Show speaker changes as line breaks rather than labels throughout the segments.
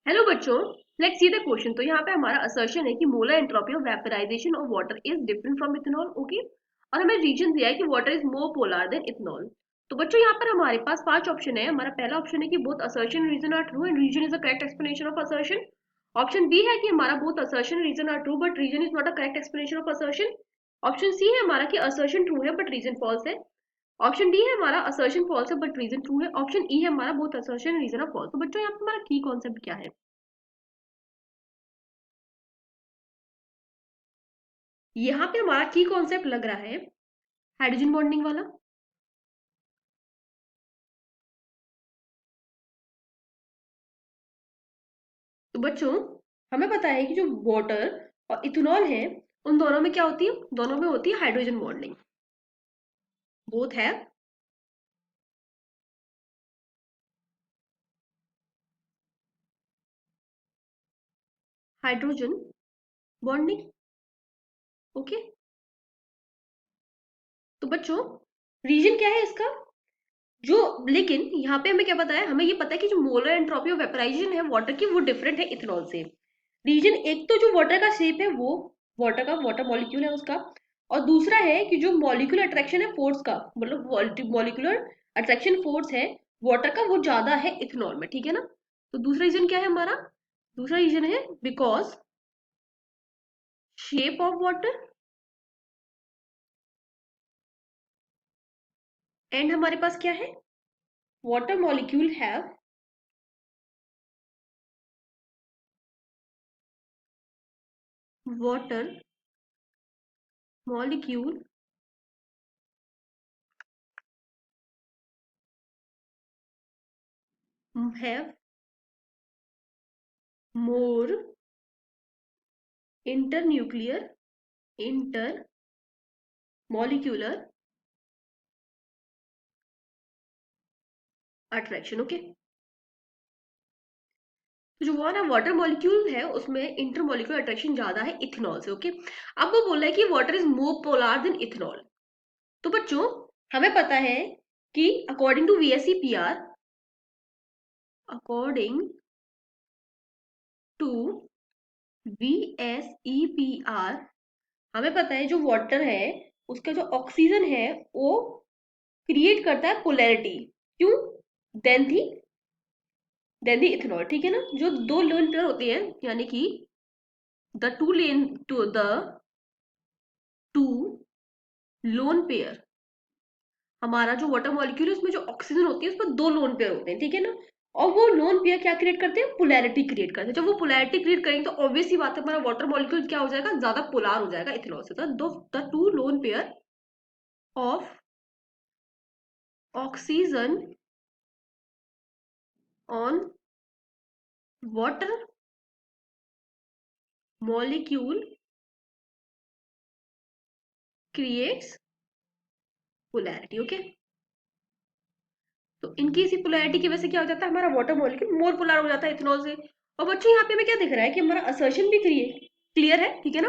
Hello बच्चों, let's see the question. तो यहाँ पे हमारा असर्शन है कि molar entropy of vaporisation of water is different from ethanol. Okay, और हमें रीजन दिया है कि water is more polar than ethanol. तो बच्चों यहाँ पर हमारे पास 5 ऑप्शन है। हमारा पहला ऑप्शन है कि both assertion reason are true and reason is a correct explanation of assertion. Option B है कि हमारा both assertion reason are true but reason is not a correct explanation of assertion. Option C है हमारा कि assertion true है but reason false है। Option D है हमारा असर्शन फॉल्स है बट रीजन ट्रू है। ऑप्शन ई है हमारा both assertion reason are false. तो बच्चों यहाँ पे हमारा की कॉन्सेप्ट क्या है? यहाँ पे हमारा की कॉन्सेप्ट लग रहा है हाइड्रोजन बॉन्डिंग वाला। तो बच्चों, हमें पता है कि जो वाटर और इथेनॉल है, उन दोनों में क्या होती है? दोनों में होती है हाइड्रोजन बॉन्डिंग। बोथ है हाइड्रोजन बॉन्डिंग। ओके, तो बच्चों रीजन क्या है इसका? जो लेकिन यहाँ पे हमें क्या पता है? हमें ये पता है कि जो मोलर एंट्रोपी ऑफ वेपराइजेशन है वाटर की, वो डिफरेंट है इथेनॉल से। रीजन एक तो जो वाटर का शेप है, वो वाटर का वाटर मॉलिक्यूल है उसका। और दूसरा है कि जो मॉलिक्यूलर अट्रैक्शन है फोर्स का, मतलब मॉलिक्यूलर अट्रैक्शन फोर्स है वाटर का, वो ज्यादा है इथेनॉल में। ठीक है ना? तो दूसरा रीजन क्या है हमारा? दूसरा रीजन है because shape of water and हमारे पास क्या है? Water molecule have water molecule have more internuclear inter molecular attraction. Okay, तो जो हमारा वाटर मॉलिक्यूल है उसमें इंटर मॉलिक्यूलर अट्रैक्शन ज्यादा है इथेनॉल से। ओके, अब वो बोल रहा है कि water is more polar than ethanol. तो बच्चों, हमें पता है कि according to VSEPR, according to VSEPR, हमें पता है जो वाटर है उसका जो ऑक्सीजन है वो क्रिएट करता है पोलैरिटी। क्यों? देन थी देन दी इथेनॉल। ठीक है ना? जो दो लोन पेयर होते हैं, यानी कि the two lone two the two lone pair, हमारा जो वाटर मॉलिक्यूल है उसमें जो ऑक्सीजन होती है उसमें दो लोन पेयर होते हैं। ठीक है ना? और वो लोन पेयर क्या क्रिएट करते हैं? पोलैरिटी क्रिएट करते हैं। जब वो पोलैरिटी क्रिएट करेंगे तो ऑब्वियस ही बात है हमारा वाटर मॉलिक्यूल क्या हो जाएगा? ज्यादा पोलार हो जाएगा इथेनॉल से। The two lone pair of oxygen on water molecule creates polarity. Okay, तो इनकी इसी पोलैरिटी की वजह से क्या हो जाता है? हमारा वाटर मॉलिक्यूल मोर पोलर हो जाता है इथेनॉल से। और बच्चों यहाँ पे हमें क्या दिख रहा है कि हमारा असर्शन भी क्लियर है। ठीक है ना?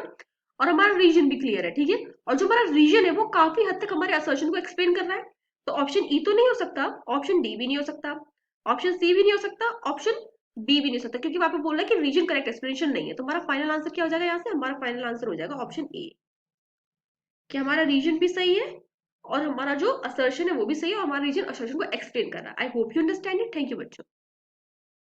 और हमारा रीजन भी क्लियर है। ठीक है, और जो हमारा रीजन है वो काफी हद तक हमारे असर्शन को एक्सप्लेन कर रहा है। तो ऑप्शन ई तो नहीं हो सकता, ऑप्शन डी भी नहीं हो सकता, ऑप्शन सी भी नहीं हो सकता, ऑप्शन बी भी नहीं हो सकता, क्योंकि वहां पे बोल रहा है कि रीजन करेक्ट एक्सप्लेनेशन नहीं है। तो हमारा फाइनल आंसर क्या हो जाएगा? यहाँ से हमारा फाइनल आंसर हो जाएगा ऑप्शन ए, कि हमारा रीजन भी सही है और हमारा जो असर्शन है वो भी सही है और हमारा रीजन असर्शन को एक्सप्लेन कर रहा है। I hope you understand it. Thank you बच्चों।